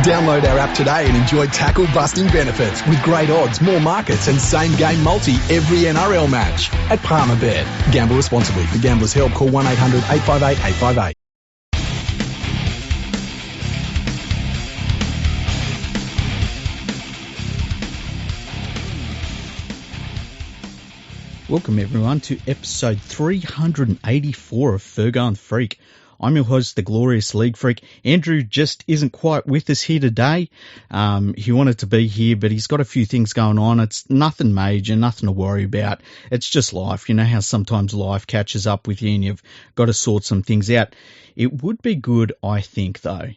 Download our app today and enjoy tackle-busting benefits with great odds, more markets and same-game multi every NRL match at Palmerbet. Gamble responsibly. For Gamblers' Help, call 1-800-858-858. Welcome everyone to episode 384 of Fergo and Freak. I'm your host, the glorious League Freak. Andrew just isn't quite with us here today. He wanted to be here, but he's got a few things going on. It's nothing major, nothing to worry about. It's just life. You know how sometimes life catches up with you and you've got to sort some things out. It would be good, I think, though,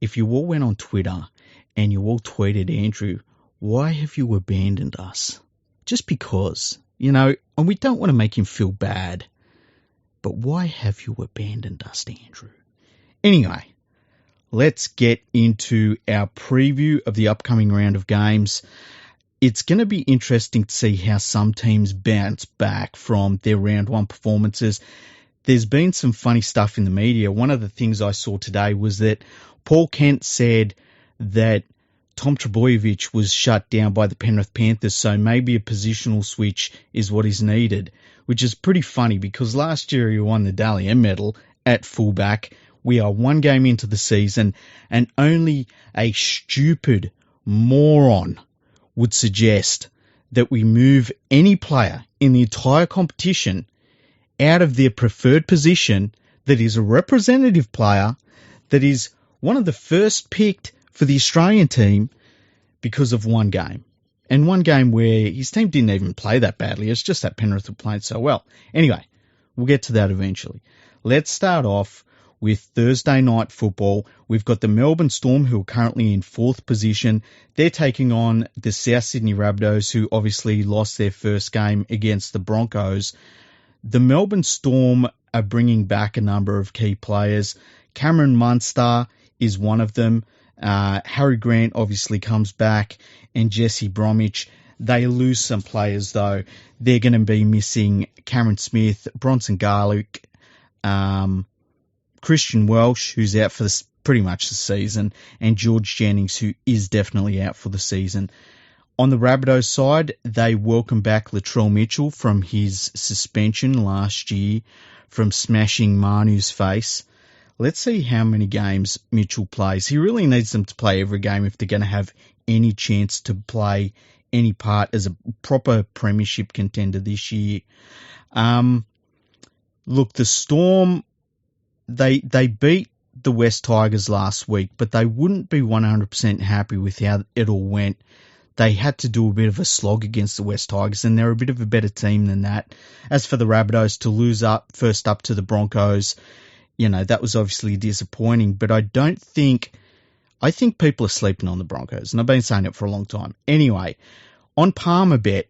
if you all went on Twitter and you all tweeted, Andrew, why have you abandoned us? Just because. You know, and we don't want to make him feel bad, but why have you abandoned us, Andrew? Anyway, let's get into our preview of the upcoming round of games. It's going to be interesting to see how some teams bounce back from their round one performances. There's been some funny stuff in the media. One of the things I saw today was that Paul Kent said that Tom Trbojevic was shut down by the Penrith Panthers, so maybe a positional switch is what is needed, which is pretty funny because last year he won the Dally M medal at fullback. We are one game into the season and only a stupid moron would suggest that we move any player in the entire competition out of their preferred position that is a representative player, that is one of the first picked for the Australian team because of one game. And one game where his team didn't even play that badly. It's just that Penrith were playing so well. Anyway, we'll get to that eventually. Let's start off with Thursday night football. We've got the Melbourne Storm, who are currently in fourth position. They're taking on the South Sydney Rabbitohs, who obviously lost their first game against the Broncos. The Melbourne Storm are bringing back a number of key players. Cameron Munster is one of them. Harry Grant obviously comes back, and Jesse Bromwich. They lose some players though. They're going to be missing Cameron Smith, Bronson Garlick, Christian Welsh, who's out for pretty much the season, and George Jennings, who is definitely out for the season. On the Rabbitohs side, they welcome back Latrell Mitchell from his suspension last year from smashing Manu's face. Let's see how many games Mitchell plays. He really needs them to play every game if they're going to have any chance to play any part as a proper premiership contender this year. Look, the Storm, they beat the West Tigers last week, but they wouldn't be 100% happy with how it all went. They had to do a bit of a slog against the West Tigers, and they're a bit of a better team than that. As for the Rabbitohs, to lose first up to the Broncos, you know, that was obviously disappointing, but I think people are sleeping on the Broncos, and I've been saying it for a long time. Anyway, on Palmerbet,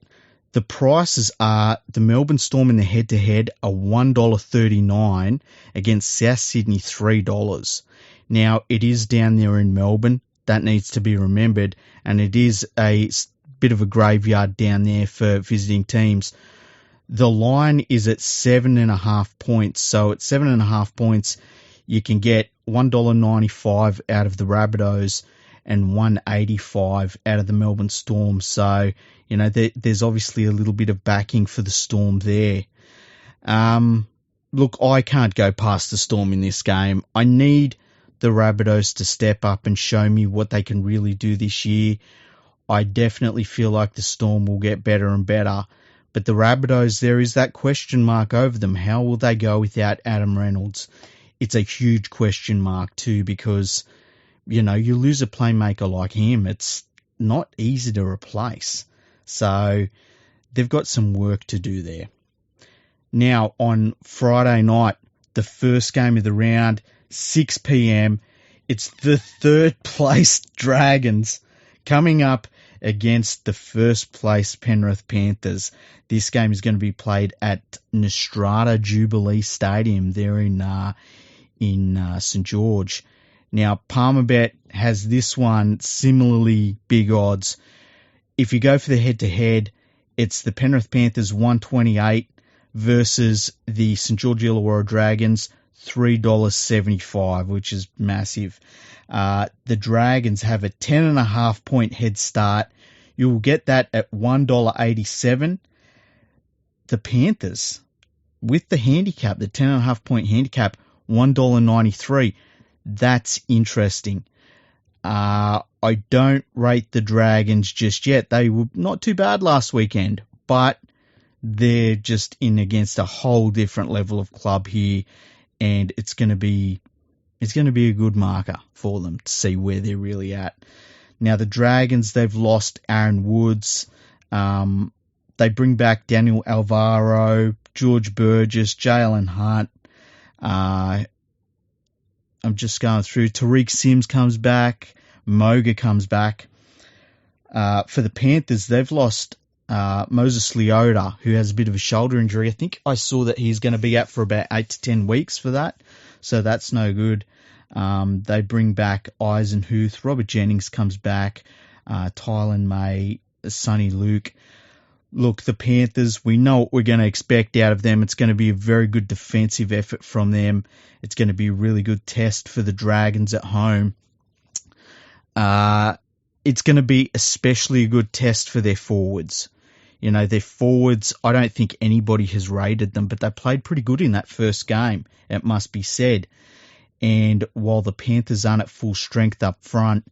the prices are the Melbourne Storm in the head-to-head are $1.39 against South Sydney $3. Now, it is down there in Melbourne. That needs to be remembered, and it is a bit of a graveyard down there for visiting teams. The line is at 7.5 points. So at 7.5 points, you can get $1.95 out of the Rabbitohs and $1.85 out of the Melbourne Storm. So, you know, there's obviously a little bit of backing for the Storm there. Look, I can't go past the Storm in this game. I need the Rabbitohs to step up and show me what they can really do this year. I definitely feel like the Storm will get better and better. But the Rabbitohs, there is that question mark over them. How will they go without Adam Reynolds? It's a huge question mark too, because, you know, you lose a playmaker like him, it's not easy to replace. So they've got some work to do there. Now, on Friday night, the first game of the round, 6 p.m, it's the third place Dragons coming up against the first place Penrith Panthers. This game is going to be played at Nostrata Jubilee Stadium there in St George. Now, Palmerbet has this one similarly big odds. If you go for the head-to-head, it's the Penrith Panthers 128 versus the St George Illawarra Dragons $3.75, which is massive. The Dragons have a 10.5 point head start. You will get that at $1.87. The Panthers, with the handicap, the 10.5 point handicap, $1.93. That's interesting. I don't rate the Dragons just yet. They were not too bad last weekend, but they're just in against a whole different level of club here, and it's going to be a good marker for them to see where they're really at. Now, the Dragons, they've lost Aaron Woods. They bring back Daniel Alvaro, George Burgess, Jalen Hunt. I'm just going through. Tariq Sims comes back. Moga comes back. For the Panthers, they've lost Moses Leota, who has a bit of a shoulder injury. I think I saw that he's going to be out for about 8 to 10 weeks for that, so that's no good. They bring back Eisenhuth. Robert Jennings comes back. Tylan May, Sonny Luke. Look, the Panthers, we know what we're going to expect out of them. It's going to be a very good defensive effort from them. It's going to be a really good test for the Dragons at home. It's going to be especially a good test for their forwards. You know, their forwards, I don't think anybody has rated them, but they played pretty good in that first game, it must be said. And while the Panthers aren't at full strength up front,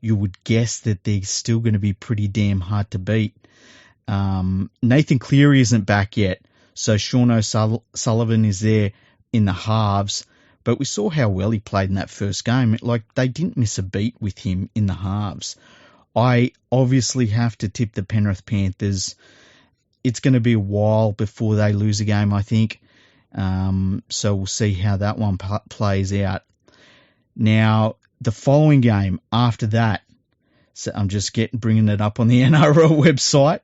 you would guess that they're still going to be pretty damn hard to beat. Nathan Cleary isn't back yet, so Sean O'Sullivan is there in the halves, but we saw how well he played in that first game. Like, they didn't miss a beat with him in the halves. I obviously have to tip the Penrith Panthers. It's going to be a while before they lose a game, I think. So we'll see how that one plays out. Now, the following game after that, so I'm just bringing it up on the NRL website.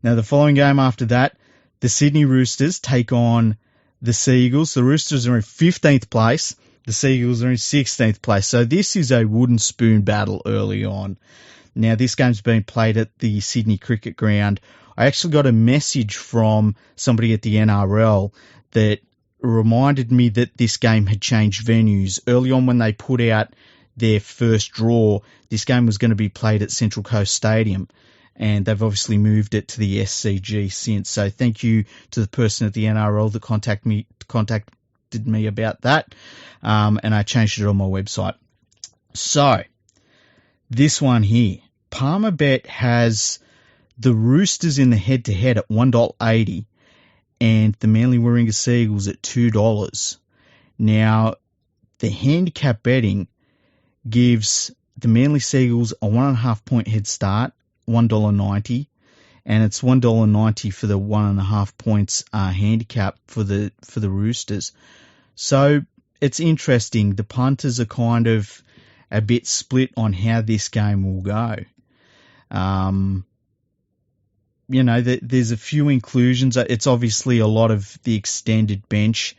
Now, the following game after that, the Sydney Roosters take on the Seagulls. The Roosters are in 15th place. The Seagulls are in 16th place. So this is a wooden spoon battle early on. Now, this game's been played at the Sydney Cricket Ground. I actually got a message from somebody at the NRL that reminded me that this game had changed venues. Early on when they put out their first draw, this game was going to be played at Central Coast Stadium, and they've obviously moved it to the SCG since. So thank you to the person at the NRL that contacted me about that, and I changed it on my website. So, this one here, Palmerbet has the Roosters in the head-to-head at $1.80 and the Manly Warringah Seagulls at $2. Now, the handicap betting gives the Manly Seagulls a 1.5 point head start, $1.90, and it's $1.90 for the 1.5 points handicap for the Roosters. So it's interesting. The punters are kind of a bit split on how this game will go. You know, there's a few inclusions. It's obviously a lot of the extended bench.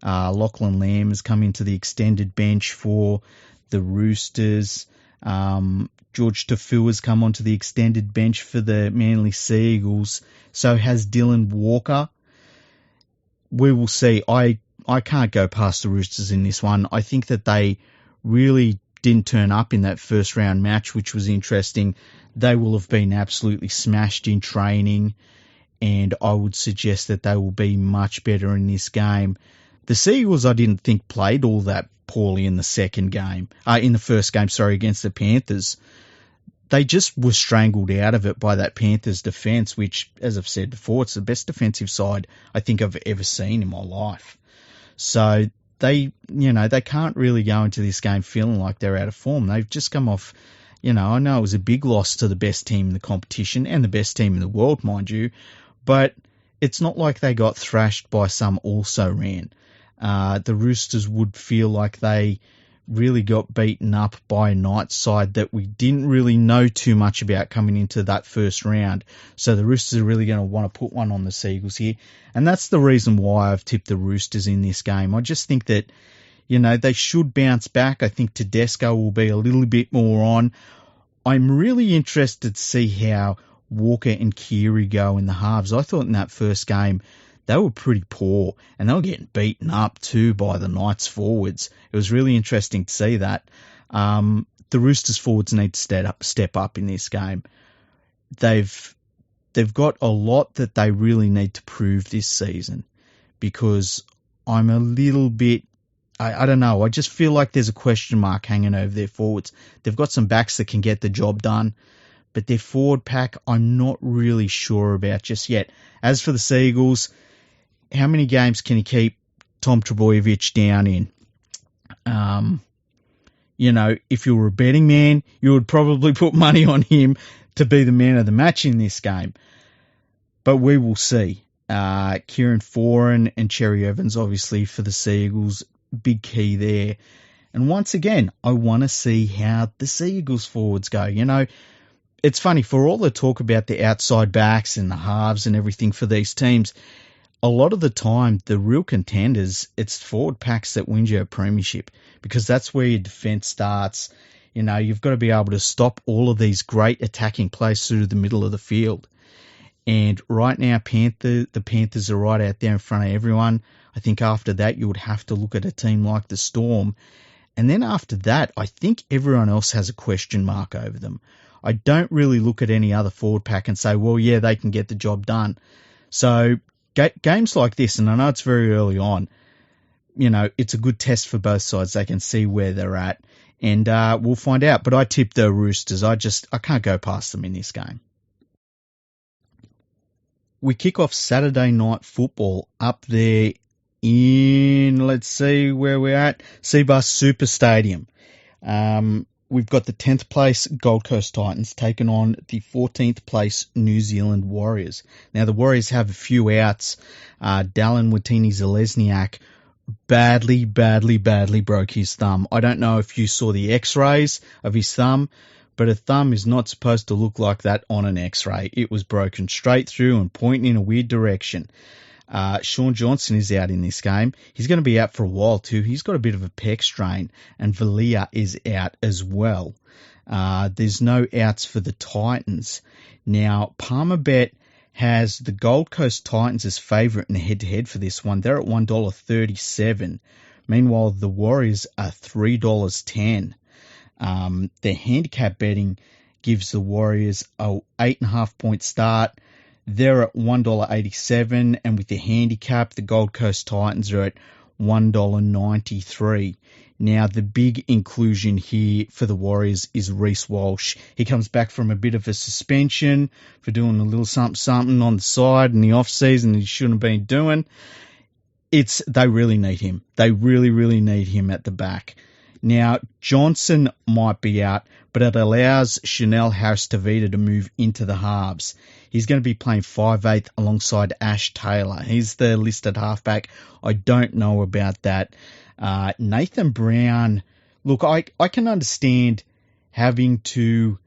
Lachlan Lamb has come into the extended bench for the Roosters. George Tafu has come onto the extended bench for the Manly Seagulls. So has Dylan Walker. We will see. I can't go past the Roosters in this one. I think that they really didn't turn up in that first round match, which was interesting. They will have been absolutely smashed in training, and I would suggest that they will be much better in this game. The Seagulls, I didn't think played all that poorly in the first game, against the Panthers. They just were strangled out of it by that Panthers defence, which, as I've said before, it's the best defensive side I think I've ever seen in my life. So they can't really go into this game feeling like they're out of form. They've just come off, I know it was a big loss to the best team in the competition and the best team in the world, mind you, but it's not like they got thrashed by some also-ran. The Roosters would feel like they really got beaten up by a Knights side that we didn't really know too much about coming into that first round. So the Roosters are really going to want to put one on the Seagulls here. And that's the reason why I've tipped the Roosters in this game. I just think that, they should bounce back. I think Tedesco will be a little bit more on. I'm really interested to see how Walker and Keary go in the halves. I thought in that first game they were pretty poor, and they were getting beaten up too by the Knights forwards. It was really interesting to see that. The Roosters forwards need to step up in this game. They've got a lot that they really need to prove this season, because I'm a little bit, I don't know, I just feel like there's a question mark hanging over their forwards. They've got some backs that can get the job done, but their forward pack I'm not really sure about just yet. As for the Seagulls, how many games can you keep Tom Trbojevic down in? If you were a betting man, you would probably put money on him to be the man of the match in this game. But we will see. Kieran Foran and Cherry Evans, obviously, for the Seagulls, big key there. And once again, I want to see how the Seagulls forwards go. It's funny, for all the talk about the outside backs and the halves and everything for these teams, a lot of the time, the real contenders, it's forward packs that wins you a premiership, because that's where your defence starts. You've got to be able to stop all of these great attacking plays through the middle of the field. And right now, the Panthers are right out there in front of everyone. I think after that, you would have to look at a team like the Storm. And then after that, I think everyone else has a question mark over them. I don't really look at any other forward pack and say, well, yeah, they can get the job done. So games like this, and I know it's very early on, it's a good test for both sides. They can see where they're at, and we'll find out. But I tip the Roosters. I can't go past them in this game. We kick off Saturday night football up there in, let's see where we're at, Seabus Super Stadium. We've got the 10th place Gold Coast Titans taking on the 14th place New Zealand Warriors. Now, the Warriors have a few outs. Dallin Watini-Zalesniak badly broke his thumb. I don't know if you saw the x-rays of his thumb, but a thumb is not supposed to look like that on an x-ray. It was broken straight through and pointing in a weird direction. Sean Johnson is out in this game. He's going to be out for a while too. He's got a bit of a pec strain, and Valia is out as well. There's no outs for the Titans. Now, Palmerbet has the Gold Coast Titans as favourite in the head-to-head for this one. They're at $1.37. Meanwhile, the Warriors are $3.10. Their handicap betting gives the Warriors a 8.5-point start. They're at $1.87, and with the handicap, the Gold Coast Titans are at $1.93. Now, the big inclusion here for the Warriors is Reece Walsh. He comes back from a bit of a suspension for doing a little something on the side in the off-season he shouldn't have been doing. They really need him. They really need him at the back. Now, Johnson might be out, but it allows Chanel Harris-Tavita to move into the halves. He's going to be playing 5/8 alongside Ash Taylor. He's the listed halfback. I don't know about that. Nathan Brown, look, I can understand having to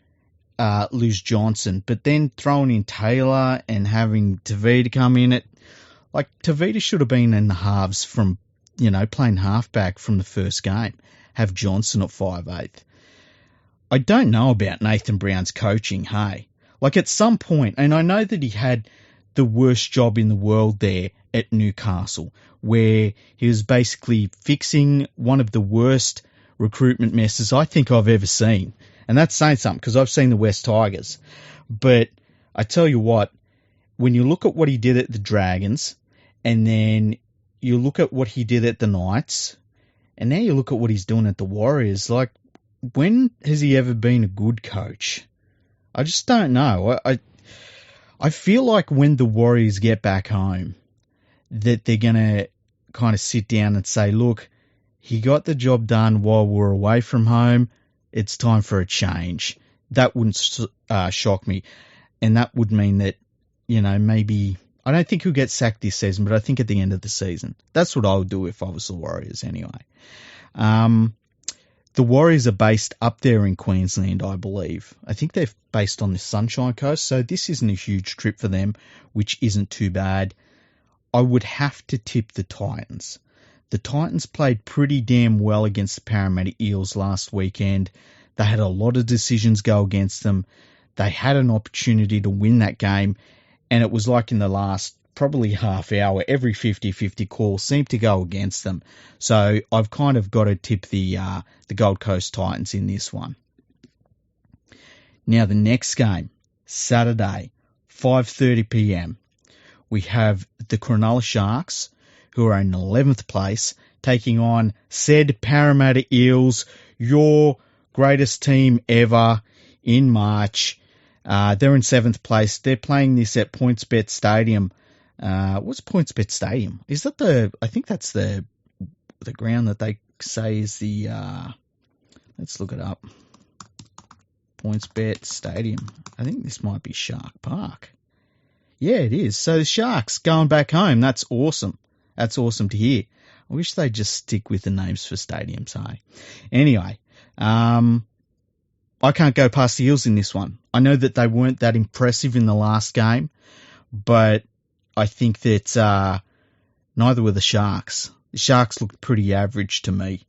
lose Johnson, but then throwing in Taylor and having Tavita come in, Tavita should have been in the halves from, playing halfback from the first game. Have Johnson at 5/8. I don't know about Nathan Brown's coaching, hey? At some point, and I know that he had the worst job in the world there at Newcastle, where he was basically fixing one of the worst recruitment messes I think I've ever seen. And that's saying something, because I've seen the West Tigers. But I tell you what, when you look at what he did at the Dragons, and then you look at what he did at the Knights, and now you look at what he's doing at the Warriors, when has he ever been a good coach? I just don't know. I feel like when the Warriors get back home, that they're going to kind of sit down and say, look, he got the job done while we're away from home. It's time for a change. That wouldn't shock me. And that would mean that, maybe, I don't think he'll get sacked this season, but I think at the end of the season. That's what I would do if I was the Warriors anyway. The Warriors are based up there in Queensland, I believe. I think they're based on the Sunshine Coast, so this isn't a huge trip for them, which isn't too bad. I would have to tip the Titans. The Titans played pretty damn well against the Parramatta Eels last weekend. They had a lot of decisions go against them. They had an opportunity to win that game, and it was like in the last probably half hour, every 50-50 call seem to go against them. So I've kind of got to tip the Gold Coast Titans in this one. Now the next game, Saturday, 5:30 p.m. We have the Granola Sharks, who are in 11th place, taking on said Parramatta Eels, your greatest team ever in March. They're in 7th place. They're playing this at PointsBet Stadium. What's PointsBet Stadium? Is that I think that's the ground that they say is the, let's look it up. PointsBet Stadium. I think this might be Shark Park. Yeah, it is. So the Sharks going back home. That's awesome. That's awesome to hear. I wish they'd just stick with the names for stadiums, hey? Anyway, I can't go past the Eels in this one. I know that they weren't that impressive in the last game, but I think that neither were the Sharks. The Sharks looked pretty average to me.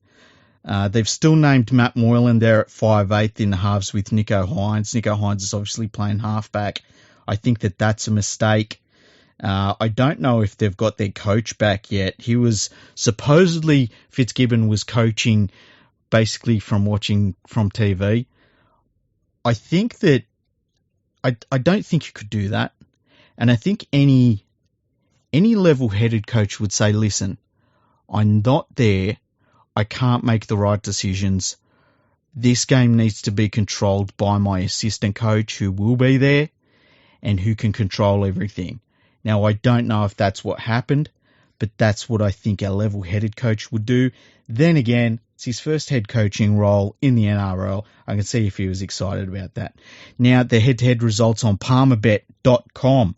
They've still named Matt Moylan there at 5'8" in the halves with Nico Hines. Nico Hines is obviously playing halfback. I think that that's a mistake. I don't know if they've got their coach back yet. He was supposedly, Fitzgibbon was coaching basically from watching from TV. I think that I don't think you could do that. And I think any level-headed coach would say, listen, I'm not there. I can't make the right decisions. This game needs to be controlled by my assistant coach who will be there and who can control everything. Now, I don't know if that's what happened, but that's what I think a level-headed coach would do. Then again, it's his first head coaching role in the NRL. I can see if he was excited about that. Now, the head-to-head results on palmerbet.com.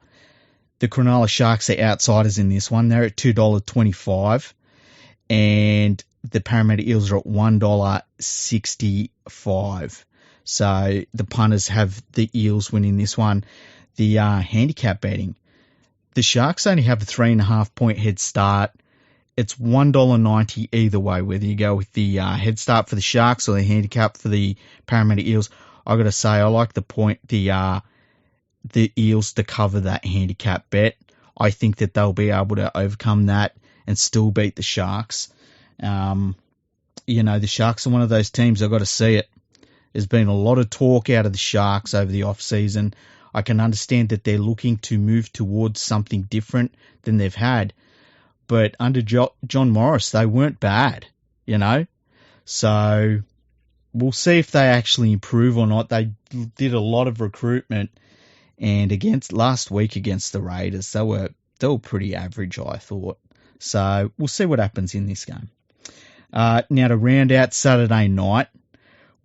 The Granola Sharks are outsiders in this one. They're at $2.25. And the Parramatta Eels are at $1.65. So the punters have the Eels winning this one. The handicap betting. The Sharks only have a 3.5 point head start. It's $1.90 either way, whether you go with the head start for the Sharks or the handicap for the Parramatta Eels. I got to say, I like the Eels to cover that handicap bet. I think that they'll be able to overcome that and still beat the Sharks. The Sharks are one of those teams, I've got to see it. There's been a lot of talk out of the Sharks over the off-season. I can understand that they're looking to move towards something different than they've had. But under John Morris, they weren't bad, So we'll see if they actually improve or not. They did a lot of recruitment. And last week against the Raiders, they were pretty average, I thought. So we'll see what happens in this game. Now to round out Saturday night,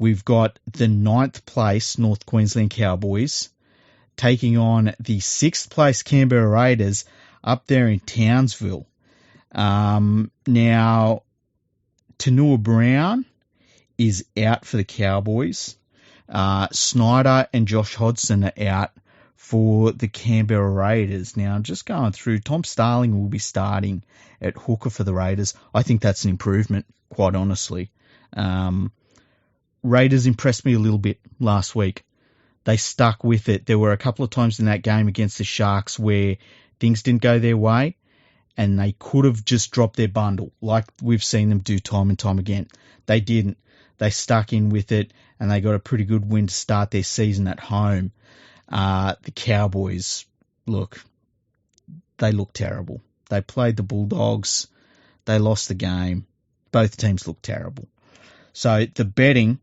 we've got the 9th place North Queensland Cowboys taking on the 6th place Canberra Raiders up there in Townsville. Now, Tanua Brown is out for the Cowboys. Snyder and Josh Hodgson are out for the Canberra Raiders. Now, I'm just going through. Tom Starling will be starting at hooker for the Raiders. I think that's an improvement, quite honestly. Raiders impressed me a little bit last week. They stuck with it. There were a couple of times in that game against the Sharks where things didn't go their way and they could have just dropped their bundle like we've seen them do time and time again. They didn't. They stuck in with it and they got a pretty good win to start their season at home. The Cowboys, they look terrible. They played the Bulldogs. They lost the game. Both teams look terrible. So the betting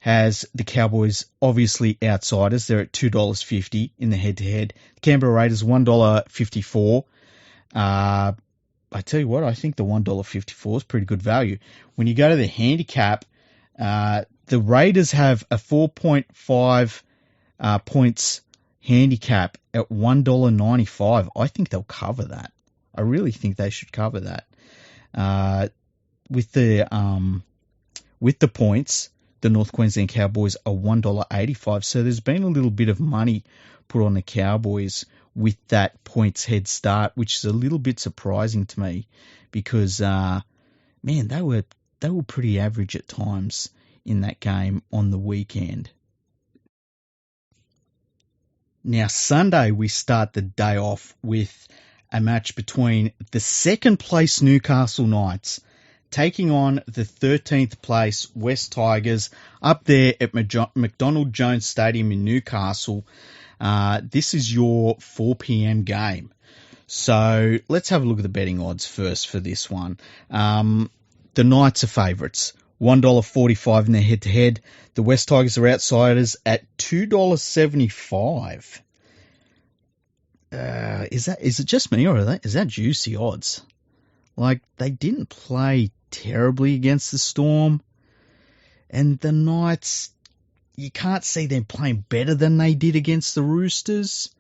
has the Cowboys obviously outsiders. They're at $2.50 in the head-to-head. The Canberra Raiders, $1.54. I tell you what, I think the $1.54 is pretty good value. When you go to the handicap, the Raiders have a 4.5 points handicap at $1.95. I think they'll cover that. I really think they should cover that. With the points, the North Queensland Cowboys are $1.85. So there's been a little bit of money put on the Cowboys with that points head start, which is a little bit surprising to me because, they were pretty average at times in that game on the weekend. Now, Sunday, we start the day off with a match between the second place Newcastle Knights taking on the 13th place West Tigers up there at McDonald Jones Stadium in Newcastle. This is your 4 p.m. game. So let's have a look at the betting odds first for this one. The Knights are favourites, $1.45 in their head-to-head. The West Tigers are outsiders at $2.75. Is it just me, or is that juicy odds? Like, they didn't play terribly against the Storm, and the Knights, you can't see them playing better than they did against the Roosters.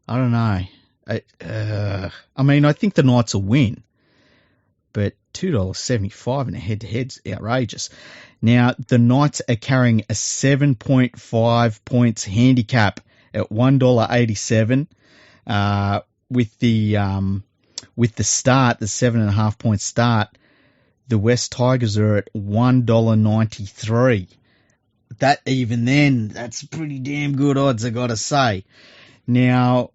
I don't know. I mean, I think the Knights will win, but $2.75 in a head-to-head's outrageous. Now, the Knights are carrying a 7.5 points handicap at $1.87. With the start, the 7.5 point start, the West Tigers are at $1.93. That even then, that's pretty damn good odds, I gotta say. Now,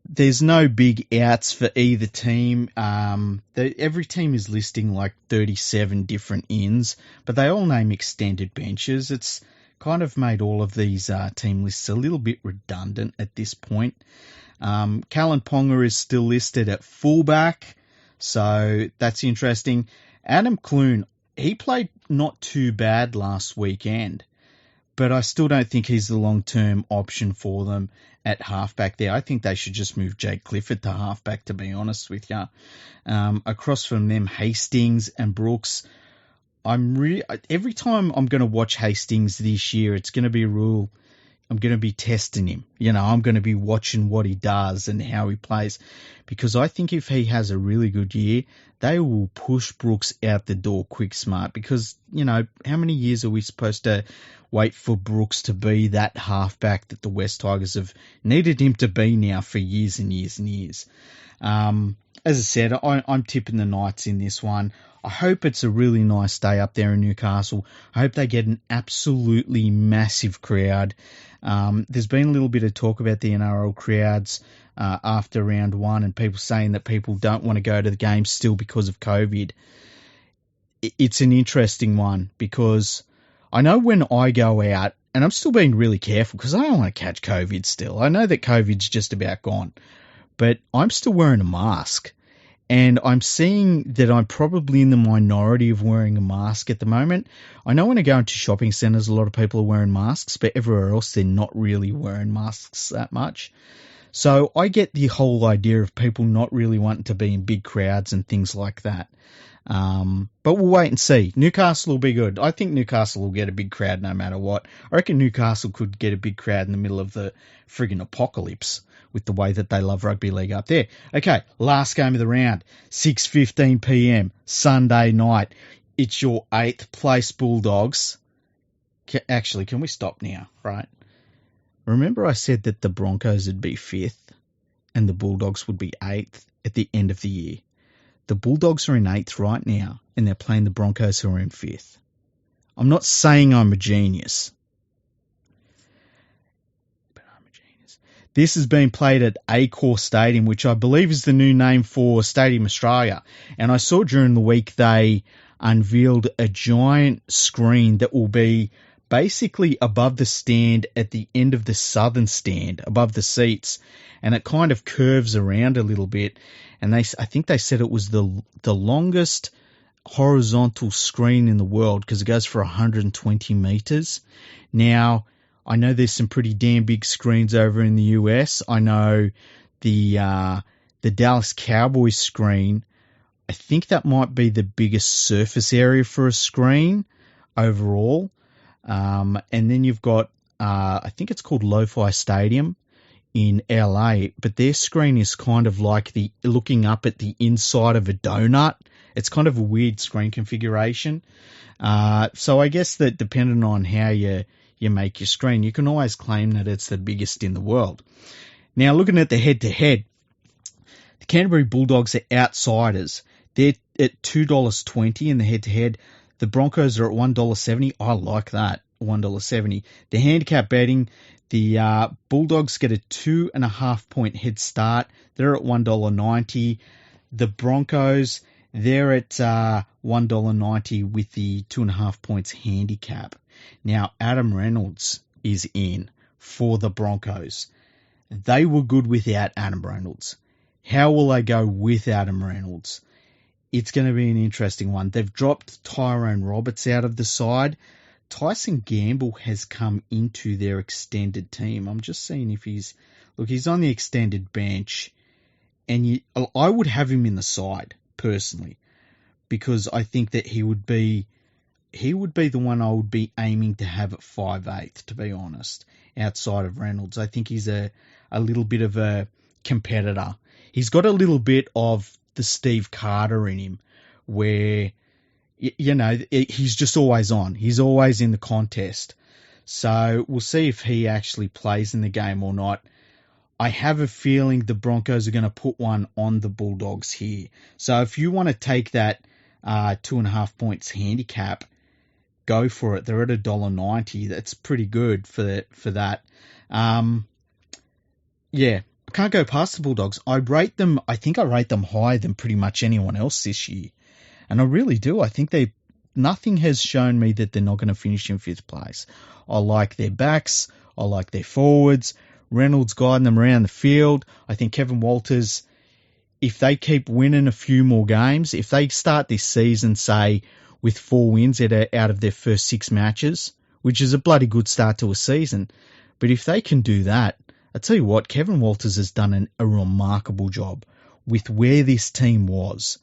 there's no big outs for either team. Every team is listing like 37 different ins, but they all name extended benches. It's kind of made all of these team lists a little bit redundant at this point. Callan Ponga is still listed at fullback, so that's interesting. Adam Clune, he played not too bad last weekend, but I still don't think he's the long-term option for them at halfback there. I think they should just move Jake Clifford to halfback, to be honest with you. Across from them, Hastings and Brooks. Every time I'm going to watch Hastings this year, it's going to be a rule. I'm going to be testing him. I'm going to be watching what he does and how he plays, because I think if he has a really good year, they will push Brooks out the door quick smart, because, how many years are we supposed to wait for Brooks to be that halfback that the West Tigers have needed him to be now for years and years and years? As I said, I'm tipping the Knights in this one. I hope it's a really nice day up there in Newcastle. I hope they get an absolutely massive crowd. There's been a little bit of talk about the NRL crowds after round one, and people saying that people don't want to go to the game still because of COVID. It's an interesting one, because I know when I go out, and I'm still being really careful because I don't want to catch COVID still. I know that COVID's just about gone, but I'm still wearing a mask. And I'm seeing that I'm probably in the minority of wearing a mask at the moment. I know when I go into shopping centres, a lot of people are wearing masks, but everywhere else, they're not really wearing masks that much. So I get the whole idea of people not really wanting to be in big crowds and things like that. But we'll wait and see. Newcastle will be good. I think Newcastle will get a big crowd no matter what. I reckon Newcastle could get a big crowd in the middle of the friggin' apocalypse with the way that they love rugby league up there. Okay, last game of the round, 6:15 p.m, Sunday night. It's your 8th place Bulldogs. Actually, can we stop now, right? Remember I said that the Broncos would be 5th and the Bulldogs would be 8th at the end of the year. The Bulldogs are in 8th right now, and they're playing the Broncos, who are in 5th. I'm not saying I'm a genius, but I'm a genius. This has been played at Accor Stadium, which I believe is the new name for Stadium Australia. And I saw during the week they unveiled a giant screen that will be basically above the stand at the end of the southern stand, above the seats, and it kind of curves around a little bit. And I think they said it was the longest horizontal screen in the world, because it goes for 120 meters. Now, I know there's some pretty damn big screens over in the US. I know the Dallas Cowboys screen, I think that might be the biggest surface area for a screen overall. And then you've got, I think it's called Lo-Fi Stadium in LA, but their screen is kind of like looking up at the inside of a donut. It's kind of a weird screen configuration. So I guess that depending on how you make your screen, you can always claim that it's the biggest in the world. Now, looking at the head-to-head, the Canterbury Bulldogs are outsiders. They're at $2.20 in the head-to-head. The Broncos are at $1.70. I like that. $1.70. The handicap betting, the Bulldogs get a 2.5 point head start. They're at $1.90. The Broncos, they're at $1.90 with the 2.5 points handicap. Now, Adam Reynolds is in for the Broncos. They were good without Adam Reynolds. How will they go with Adam Reynolds? It's going to be an interesting one. They've dropped Tyrone Roberts out of the side. Tyson Gamble has come into their extended team. I'm just seeing if he's on the extended bench, and I would have him in the side personally, because I think that he would be the one I would be aiming to have at 5/8, to be honest, outside of Reynolds. I think he's a little bit of a competitor. He's got a little bit of the Steve Carter in him, where, he's just always on. He's always in the contest. So we'll see if he actually plays in the game or not. I have a feeling the Broncos are going to put one on the Bulldogs here. So if you want to take that 2.5 points handicap, go for it. They're at $1.90. That's pretty good for that. I can't go past the Bulldogs. I think I rate them higher than pretty much anyone else this year. And I really do. I think nothing has shown me that they're not going to finish in 5th place. I like their backs. I like their forwards. Reynolds guiding them around the field. I think Kevin Walters, if they keep winning a few more games, if they start this season, say, with 4 wins out of their first 6 matches, which is a bloody good start to a season, but if they can do that, I tell you what, Kevin Walters has done a remarkable job with where this team was,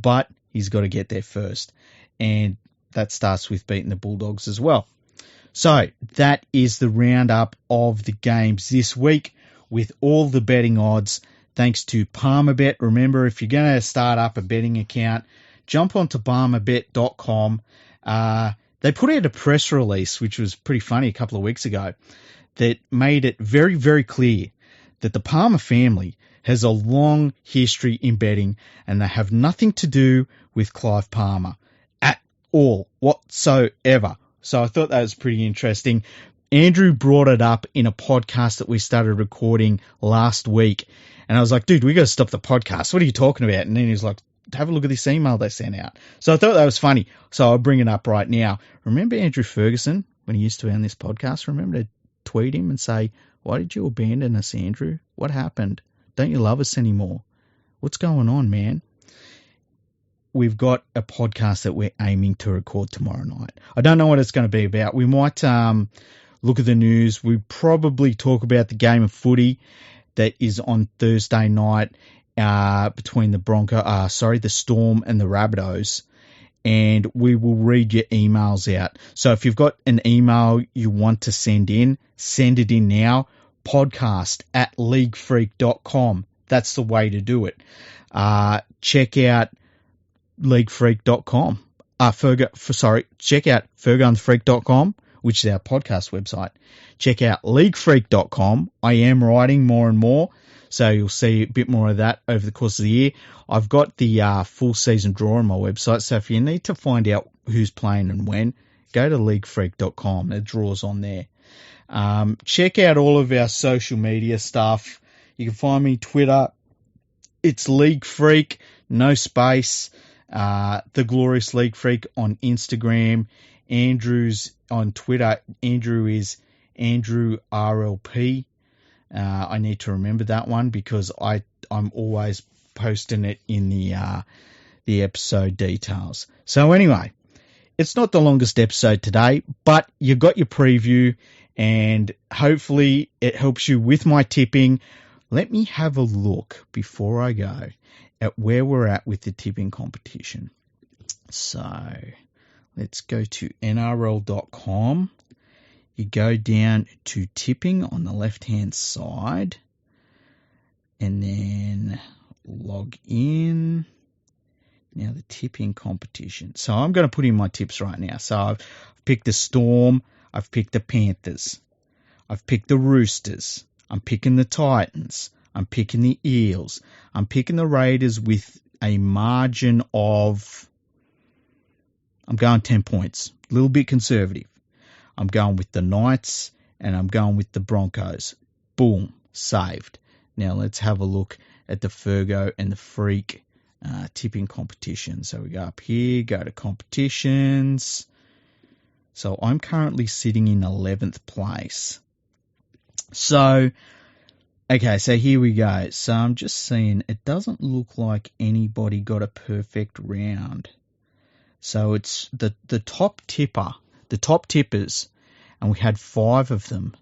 but he's got to get there first, and that starts with beating the Bulldogs as well. So that is the roundup of the games this week with all the betting odds, thanks to Palmerbet. Remember, if you're going to start up a betting account, jump onto palmerbet.com. They put out a press release, which was pretty funny a couple of weeks ago, that made it very, very clear that the Palmer family has a long history in betting, and they have nothing to do with Clive Palmer at all whatsoever. So I thought that was pretty interesting. Andrew brought it up in a podcast that we started recording last week, and I was like, dude, we got to stop the podcast. What are you talking about? And then he was like, have a look at this email they sent out. So I thought that was funny. So I'll bring it up right now. Remember Andrew Ferguson, when he used to be on this podcast? Remember to tweet him and say, why did you abandon us, Andrew? What happened? Don't you love us anymore? What's going on, man? We've got a podcast that we're aiming to record tomorrow night. I don't know what it's going to be about. We might look at the news. We probably talk about the game of footy that is on Thursday night between the Storm and the Rabbitohs. And we will read your emails out. So if you've got an email you want to send it in now. podcast@leaguefreak.com. That's the way to do it. Check out leaguefreak.com. Check out fergoandfreak.com, which is our podcast website. Check out leaguefreak.com. I am writing more and more, so you'll see a bit more of that over the course of the year. I've got the full season draw on my website, so if you need to find out who's playing and when, go to leaguefreak.com. The draw's on there. Check out all of our social media stuff. You can find me Twitter. It's League Freak, no space. The Glorious League Freak on Instagram. Andrew's on Twitter. Andrew is AndrewRLP. I need to remember that one because I'm always posting it in the episode details. So anyway, it's not the longest episode today, but you got your preview, and hopefully it helps you with my tipping. Let me have a look before I go at where we're at with the tipping competition. So let's go to NRL.com. You go down to tipping on the left-hand side, and then log in. Now the tipping competition. So I'm going to put in my tips right now. So I've picked the Storm. I've picked the Panthers. I've picked the Roosters. I'm picking the Titans. I'm picking the Eels. I'm picking the Raiders with a margin of, I'm going 10 points. A little bit conservative. I'm going with the Knights, and I'm going with the Broncos. Boom, saved. Now let's have a look at the Fergo and the Freak tipping competition. So we go up here, go to competitions. So I'm currently sitting in 11th place. So, okay, so here we go. So I'm just seeing it doesn't look like anybody got a perfect round. So it's the top tipper, the top tippers, and we had 5 of them.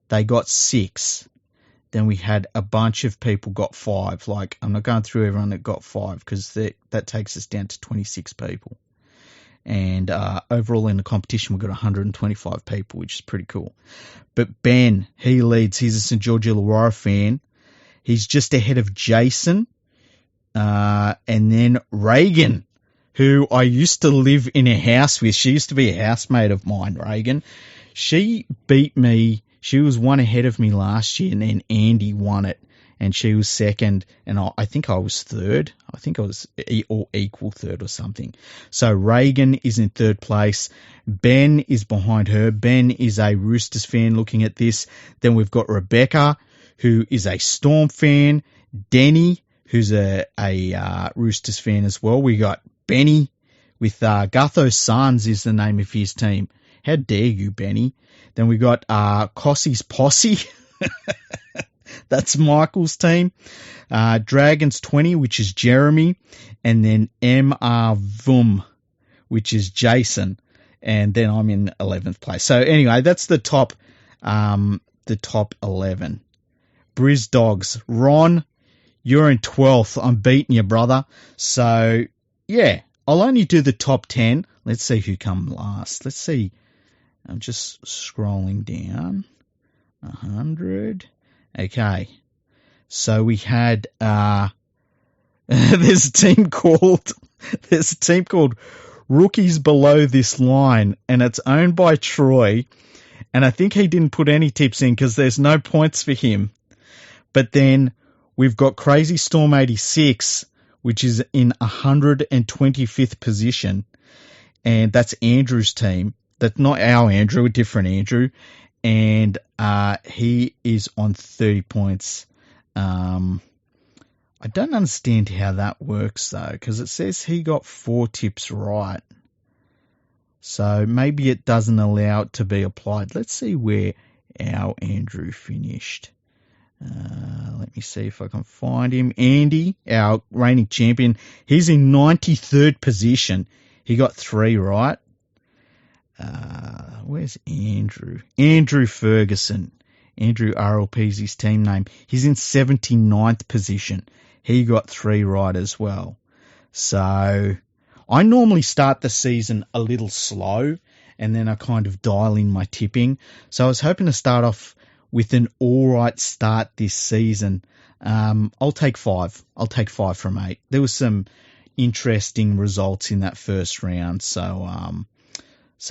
They got 6. Then we had a bunch of people got 5. Like, I'm not going through everyone that got 5 because that takes us down to 26 people. And overall in the competition, we've got 125 people, which is pretty cool. But Ben, he leads. He's a St. George Illawarra fan. He's just ahead of Jason. And then Reagan, who I used to live in a house with. She used to be a housemate of mine, Reagan. She beat me. She was one ahead of me last year, and then Andy won it. And she was second, and I think I was third. I think I was or equal third or something. So Reagan is in third place. Ben is behind her. Ben is a Roosters fan looking at this. Then we've got Rebecca, who is a Storm fan. Denny, who's a Roosters fan as well. We got Benny with Gutho's Sons is the name of his team. How dare you, Benny? Then we got Cossie's Posse. That's Michael's team. Dragons 20, which is Jeremy. And then MR Vum, which is Jason. And then I'm in 11th place. So anyway, that's the top 11. Briz Dogs. Ron, you're in 12th. I'm beating you, brother. So, yeah, I'll only do the top 10. Let's see who come last. Let's see. I'm just scrolling down. 100. Okay. So we had, there's a team called Rookies Below This Line, and it's owned by Troy. And I think he didn't put any tips in because there's no points for him. But then we've got Crazy Storm 86, which is in 125th position. And that's Andrew's team. That's not our Andrew, a different Andrew. And he is on 30 points. I don't understand how that works, though, because it says he got 4 tips right. So maybe it doesn't allow it to be applied. Let's see where our Andrew finished. Let me see if I can find him. Andy, our reigning champion, he's in 93rd position. He got 3 right. Where's Andrew? Andrew Ferguson. AndrewRLP is his team name. He's in 79th position. He got 3 right as well. So I normally start the season a little slow and then I kind of dial in my tipping. So I was hoping to start off with an all right start this season. I'll take 5. I'll take 5 from 8. There was some interesting results in that first round. So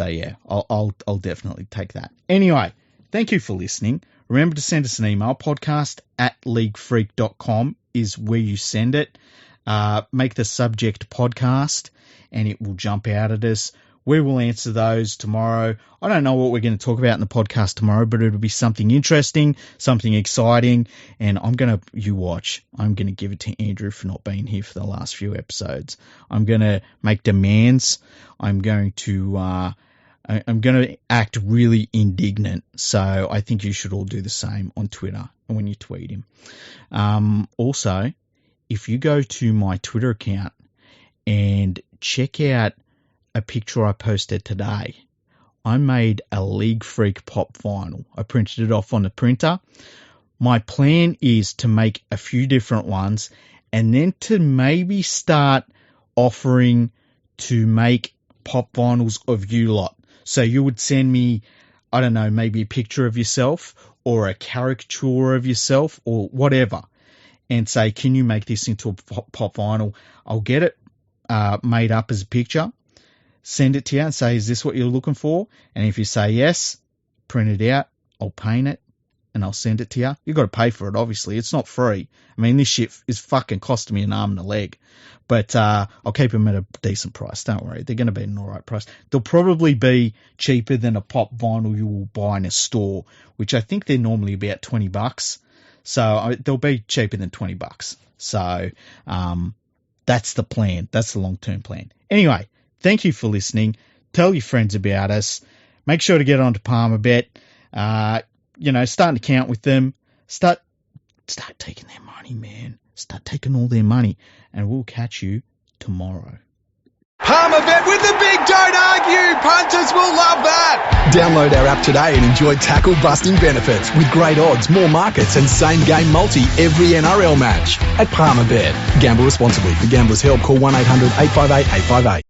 yeah, I'll definitely take that. Anyway, thank you for listening. Remember to send us an email. podcast@leaguefreak.com is where you send it. Make the subject podcast and it will jump out at us. We will answer those tomorrow. I don't know what we're going to talk about in the podcast tomorrow, but it'll be something interesting, something exciting, and you watch. I'm going to give it to Andrew for not being here for the last few episodes. I'm going to make demands. I'm going to act really indignant. So I think you should all do the same on Twitter when you tweet him. Also, if you go to my Twitter account and check out a picture I posted today, I made a League Freak pop vinyl. I printed it off on the printer. My plan is to make a few different ones and then to maybe start offering to make pop vinyls of you lot. So you would send me, I don't know, maybe a picture of yourself or a caricature of yourself or whatever and say, can you make this into a pop vinyl? I'll get it made up as a picture, send it to you and say, is this what you're looking for? And if you say yes, print it out, I'll paint it, and I'll send it to you. You got to pay for it, obviously. It's not free. I mean, this shit is fucking costing me an arm and a leg. But I'll keep them at a decent price. Don't worry. They're going to be an all right price. They'll probably be cheaper than a pop vinyl you will buy in a store, which I think they're normally about $20. So they'll be cheaper than $20. So that's the plan. That's the long-term plan. Anyway, thank you for listening. Tell your friends about us. Make sure to get onto Palmerbet. Starting to count with them. Start taking their money, man. Start taking all their money. And we'll catch you tomorrow. Palmerbet with the big don't argue. Punters will love that. Download our app today and enjoy tackle busting benefits with great odds, more markets and same game multi every NRL match at Palmerbet. Gamble responsibly. For Gamblers' Help, call 1-800-858-858.